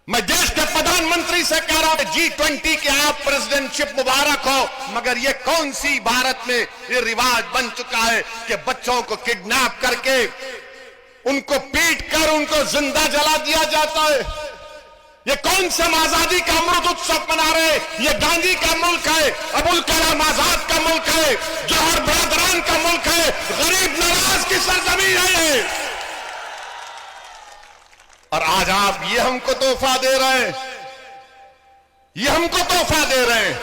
मैं देश के प्रधानमंत्री से कह रहा हूं G20 के आप प्रेसिडेंटशिप मुबारक हो, मगर ये कौन सी भारत में ये रिवाज बन चुका है कि बच्चों को किडनैप करके उनको पीट कर उनको जिंदा जला दिया जाता है। ये कौन से हम आजादी का अमृत उत्सव मना रहे? ये गांधी का मुल्क है, अबुल कलाम आजाद का मुल्क है, जौहर बरदरान का मुल्क है, गरीब नवाज की सरजमीन है ये। और आज आप ये हमको तोहफा दे रहे हैं, ये हमको तोहफा दे रहे हैं।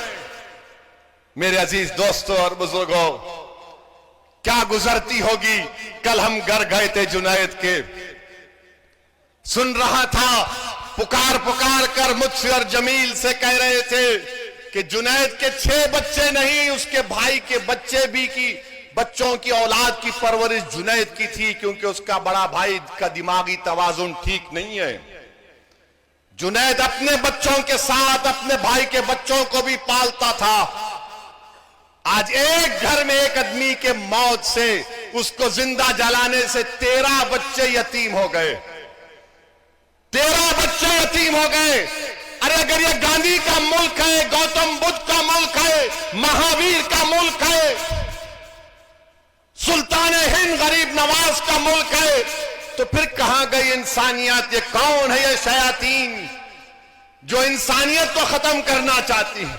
मेरे अजीज दोस्तों और बुजुर्गों, क्या गुजरती होगी। कल हम घर गए थे जुनैद के, सुन रहा था पुकार पुकार कर मुझसे और जमील से कह रहे थे कि जुनैद के 6 बच्चे नहीं, उसके भाई के बच्चे भी की बच्चों की औलाद की परवरिश जुनैद की थी, क्योंकि उसका बड़ा भाई का दिमागी तवाजुन ठीक नहीं है। जुनैद अपने बच्चों के साथ अपने भाई के बच्चों को भी पालता था। आज एक घर में एक आदमी के मौत से, उसको जिंदा जलाने से 13 बच्चे यतीम हो गए, 13 बच्चे यतीम हो गए। अरे अगर ये गांधी का मुल्क है, गौतम बुद्ध का मुल्क है, महावीर का मुल्क है, सुल्तान हिंद गरीब नवाज का मुल्क है, तो फिर कहां गई इंसानियत? ये कौन है ये शयातीन जो इंसानियत को खत्म करना चाहती है?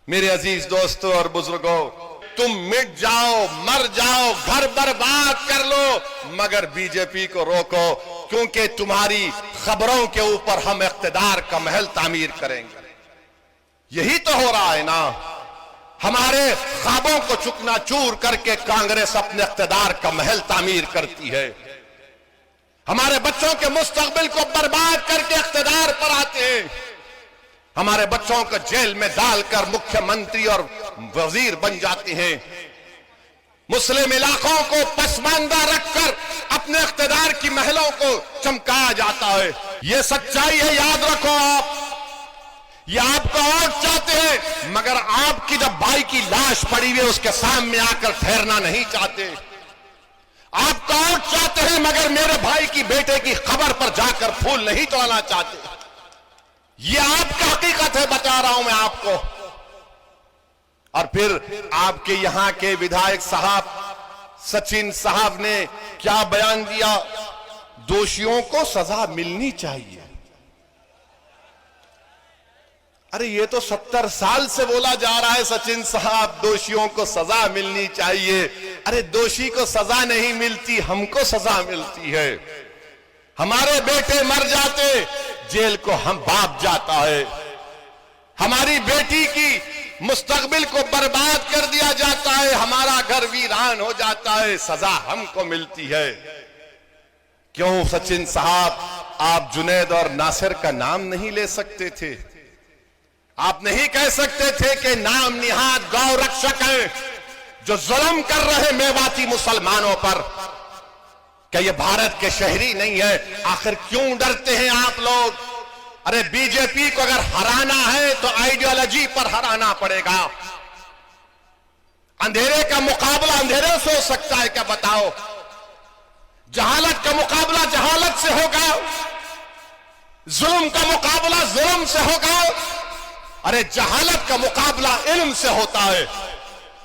मेरे अजीज दोस्तों और बुजुर्गों, तुम मिट जाओ, मर जाओ, घर बर्बाद कर लो, मगर बीजेपी को रोको, क्योंकि तुम्हारी खबरों के ऊपर हम इख्तिदार का महल तामीर करेंगे। यही तो हो रहा है ना। हमारे ख्वाबों को चूकना-चूर करके कांग्रेस अपने इख्तिदार का महल तामीर करती है। हमारे बच्चों के मुस्तकबिल को बर्बाद करके इख्तिदार पर आते हैं। हमारे बच्चों को जेल में डालकर मुख्यमंत्री और वजीर बन जाते हैं। मुस्लिम इलाकों को पसमानदा रखकर अपने इख्तिदार की महलों को चमकाया जाता है। यह सच्चाई है, याद रखो आप। ये आपको और चाहते हैं, मगर आपकी जब भाई की लाश पड़ी हुई है उसके सामने आकर ठहरना नहीं चाहते। आपको और चाहते हैं, मगर मेरे भाई की बेटे की खबर पर जाकर फूल नहीं तोड़ना चाहते। ये आपका हकीकत है, बता रहा हूं मैं आपको। और फिर आपके यहां के विधायक साहब सचिन साहब ने क्या बयान दिया? दोषियों को सजा मिलनी चाहिए। अरे ये तो 70 साल से बोला जा रहा है सचिन साहब, दोषियों को सजा मिलनी चाहिए। अरे दोषी को सजा नहीं मिलती, हमको सजा मिलती है। हमारे बेटे मर जाते, जेल को हम बाप जाता है। हमारी बेटी की मुस्तकबिल को बर्बाद कर दिया जाता है, हमारा घर वीरान हो जाता है, सजा हमको मिलती है। क्यों सचिन साहब, आप जुनैद और नासिर का नाम नहीं ले सकते थे? आप नहीं कह सकते थे कि नाम निहाद गौ रक्षक हैं जो जुल्म कर रहे मेवाती मुसलमानों पर? क्या ये भारत के शहरी नहीं है? आखिर क्यों डरते हैं आप लोग? अरे बीजेपी को अगर हराना है तो आइडियोलॉजी पर हराना पड़ेगा। अंधेरे का मुकाबला अंधेरे से हो सकता है क्या? बताओ। जहालत का मुकाबला जहालत से होगा, जुल्म का मुकाबला जुल्म से होगा। अरे जहालत का मुकाबला इल्म से होता है,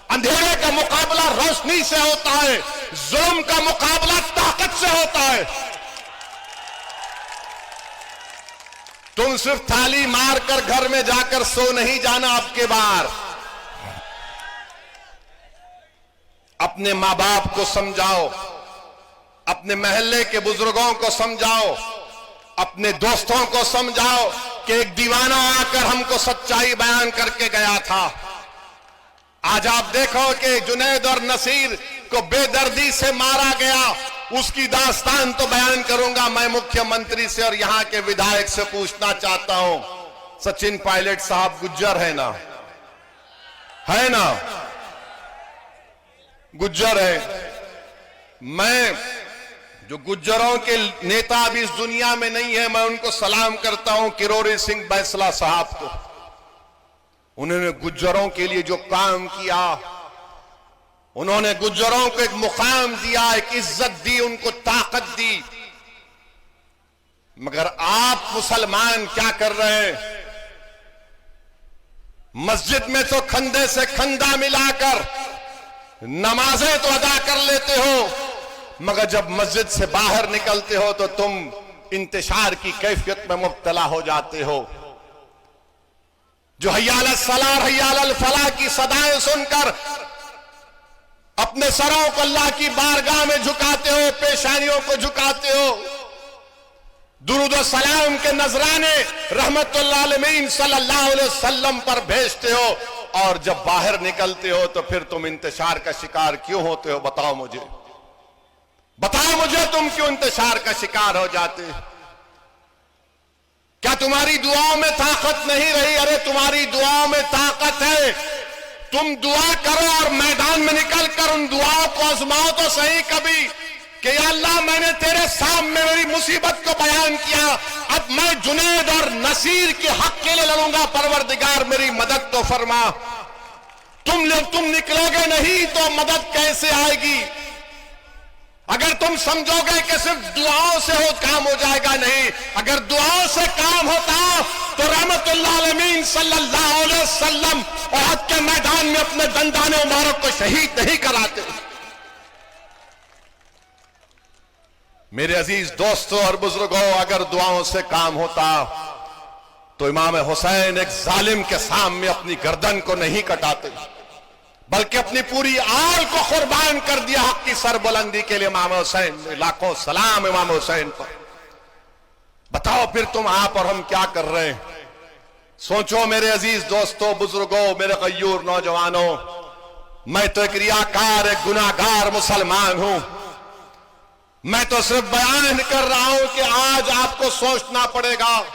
अंधेरे का मुकाबला रोशनी से होता है, जुल्म का मुकाबला ताकत से होता है। तुम सिर्फ थाली मारकर घर में जाकर सो नहीं जाना। आपके बार अपने मां बाप को समझाओ, अपने मोहल्ले के बुजुर्गों को समझाओ, अपने दोस्तों को समझाओ कि एक दीवाना आकर हमको सच्चाई बयान करके गया था। आज आप देखो कि जुनैद और नसीर को बेदर्दी से मारा गया, उसकी दास्तान तो बयान करूंगा मैं मुख्यमंत्री से और यहां के विधायक से पूछना चाहता हूं। सचिन पायलट साहब गुज्जर है ना? है ना? गुज्जर है। मैं जो गुज्जरों के नेता अभी इस दुनिया में नहीं है, मैं उनको सलाम करता हूं, किरोड़ी सिंह बैंसला साहब को। उन्होंने गुज्जरों के लिए जो काम किया, उन्होंने गुज्जरों को एक मुकाम दिया, एक इज्जत दी, उनको ताकत दी। मगर आप मुसलमान क्या कर रहे हैं? मस्जिद में तो खंदे से खंदा मिलाकर नमाजें तो अदा कर लेते हो, मगर जब मस्जिद से बाहर निकलते हो तो तुम इंतशार की कैफियत में मुब्तला हो जाते हो। जो हय्या अलस सलाह हय्या अल फलाह की सदाएं सुनकर अपने सरों को अल्लाह की बारगाह में झुकाते हो, पेशानियों को झुकाते हो, दुरूद व सलाम के नजराने रहमतुल्लिल आलमीन सल्लल्लाहु अलैहि वसल्लम पर भेजते हो, और जब बाहर निकलते हो तो फिर तुम इंतशार का शिकार क्यों होते हो? बताओ मुझे, बताओ मुझे, तुम क्यों इंतशार का शिकार हो जाते? क्या तुम्हारी दुआओं में ताकत नहीं रही? अरे तुम्हारी दुआओं में ताकत है। तुम दुआ करो और मैदान में निकल कर उन दुआओं को आजमाओ तो सही कभी कि या अल्लाह, मैंने तेरे सामने मेरी मुसीबत को बयान किया, अब मैं जुनैद और नसीर के हक के लिए लड़ूंगा, परवरदिगार मेरी मदद तो फरमा। तुम निकलोगे नहीं तो मदद कैसे आएगी? अगर तुम समझोगे कि सिर्फ दुआओं से काम हो जाएगा, नहीं, अगर दुआओं से काम होता तो रहमतुल्लिल आलमीन सल्लल्लाहु अलैहि वसल्लम उहद के मैदान में अपने दंदाने मुबारक को शहीद नहीं कराते। मेरे अजीज दोस्तों और बुजुर्गों, अगर दुआओं से काम होता तो इमाम हुसैन एक जालिम के सामने अपनी गर्दन को नहीं कटाते, बल्कि अपनी पूरी आल को कुर्बान कर दिया हक की सरबुलंदी के लिए। इमाम हुसैन, लाखों सलाम इमाम हुसैन पर। बताओ फिर तुम आप और हम क्या कर रहे हैं? सोचो मेरे अजीज दोस्तों, बुजुर्गों, मेरे गयूर नौजवानों, मैं तो एक रियाकार, एक गुनाहगार मुसलमान हूं। मैं तो सिर्फ बयान कर रहा हूं कि आज आपको सोचना पड़ेगा।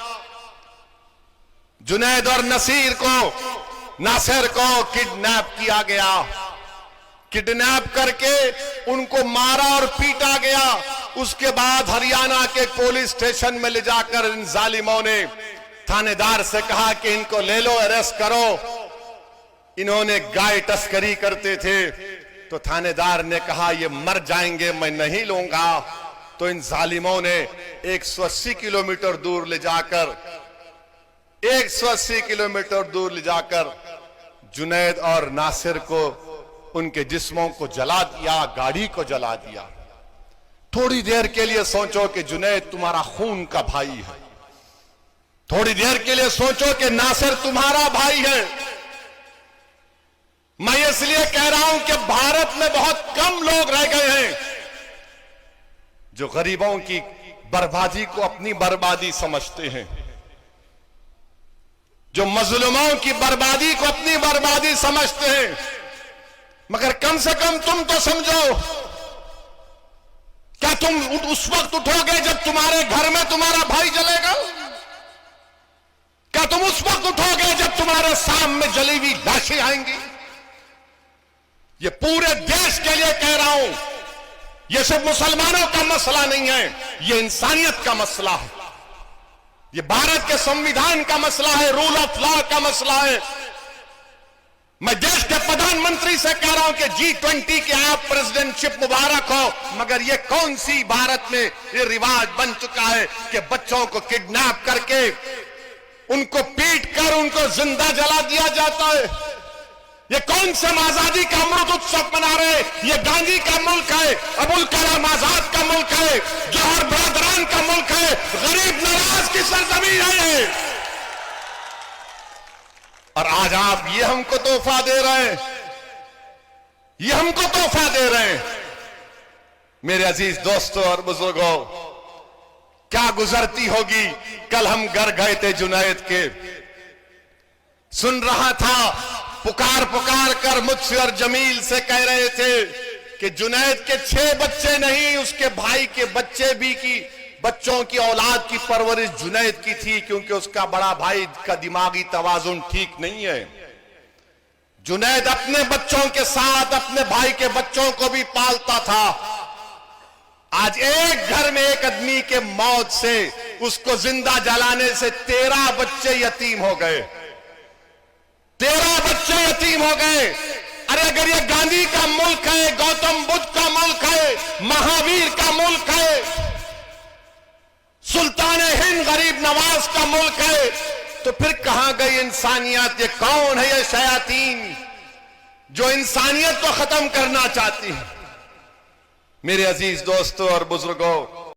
जुनैद और नासिर को किडनैप किया गया, किडनैप करके उनको मारा और पीटा गया। उसके बाद हरियाणा के पुलिस स्टेशन में ले जाकर इन जालिमों ने थानेदार से कहा कि इनको ले लो, अरेस्ट करो। इन्होंने गाय तस्करी करते थे, तो थानेदार ने कहा ये मर जाएंगे, मैं नहीं लूंगा। तो इन जालिमों ने 180 किलोमीटर दूर ले जाकर 180 किलोमीटर दूर ले जाकर जुनैद और नासिर को, उनके जिस्मों को जला दिया, गाड़ी को जला दिया। थोड़ी देर के लिए सोचो कि जुनैद तुम्हारा खून का भाई है, थोड़ी देर के लिए सोचो कि नासिर तुम्हारा भाई है। मैं इसलिए कह रहा हूं कि भारत में बहुत कम लोग रह गए हैं जो गरीबों की बर्बादी को अपनी बर्बादी समझते हैं, जो मजलूमों की बर्बादी को अपनी बर्बादी समझते हैं। मगर कम से कम तुम तो समझो, क्या तुम उस वक्त उठोगे जब तुम्हारे घर में तुम्हारा भाई जलेगा? क्या तुम उस वक्त उठोगे जब तुम्हारे सामने जली हुई लाशें आएंगी? ये पूरे देश के लिए कह रहा हूं, ये सिर्फ मुसलमानों का मसला नहीं है, ये इंसानियत का मसला है, ये भारत के संविधान का मसला है, रूल ऑफ लॉ का मसला है। मैं देश के प्रधानमंत्री से कह रहा हूं कि G20 के आप प्रेसिडेंटशिप मुबारक हो, मगर ये कौन सी भारत में ये रिवाज बन चुका है कि बच्चों को किडनैप करके उनको पीट कर उनको जिंदा जला दिया जाता है। ये कौन से आजादी का अमृत उत्सव मना रहे? ये गांधी का मुल्क है, अबुल कलाम आजाद का मुल्क है, जौहर बरदरान का मुल्क है, गरीब नवाज की सरजमीन है। और आज आप ये हमको तोहफा दे रहे हैं, ये हमको तोहफा दे रहे हैं। मेरे अजीज दोस्तों और बुजुर्गों, क्या गुजरती होगी। कल हम घर गए थे जुनैद के, सुन रहा था, पुकार पुकार कर मुझसे और जमील से कह रहे थे कि जुनैद के 6 बच्चे नहीं, उसके भाई के बच्चे भी की बच्चों की औलाद की परवरिश जुनैद की थी, क्योंकि उसका बड़ा भाई का दिमागी तवाजुन ठीक नहीं है। जुनैद अपने बच्चों के साथ अपने भाई के बच्चों को भी पालता था। आज एक घर में एक आदमी के मौत से, उसको जिंदा जलाने से 13 बच्चे यतीम हो गए, 13 बच्चे यतीम हो गए। अरे अगर ये गांधी का मुल्क है, गौतम बुद्ध का मुल्क है, महावीर का मुल्क है, सुल्तान हिंद गरीब नवाज का मुल्क है, तो फिर कहां गई इंसानियत? ये कौन है ये शयातीन जो इंसानियत को खत्म करना चाहती है? मेरे अजीज दोस्तों और बुजुर्गों,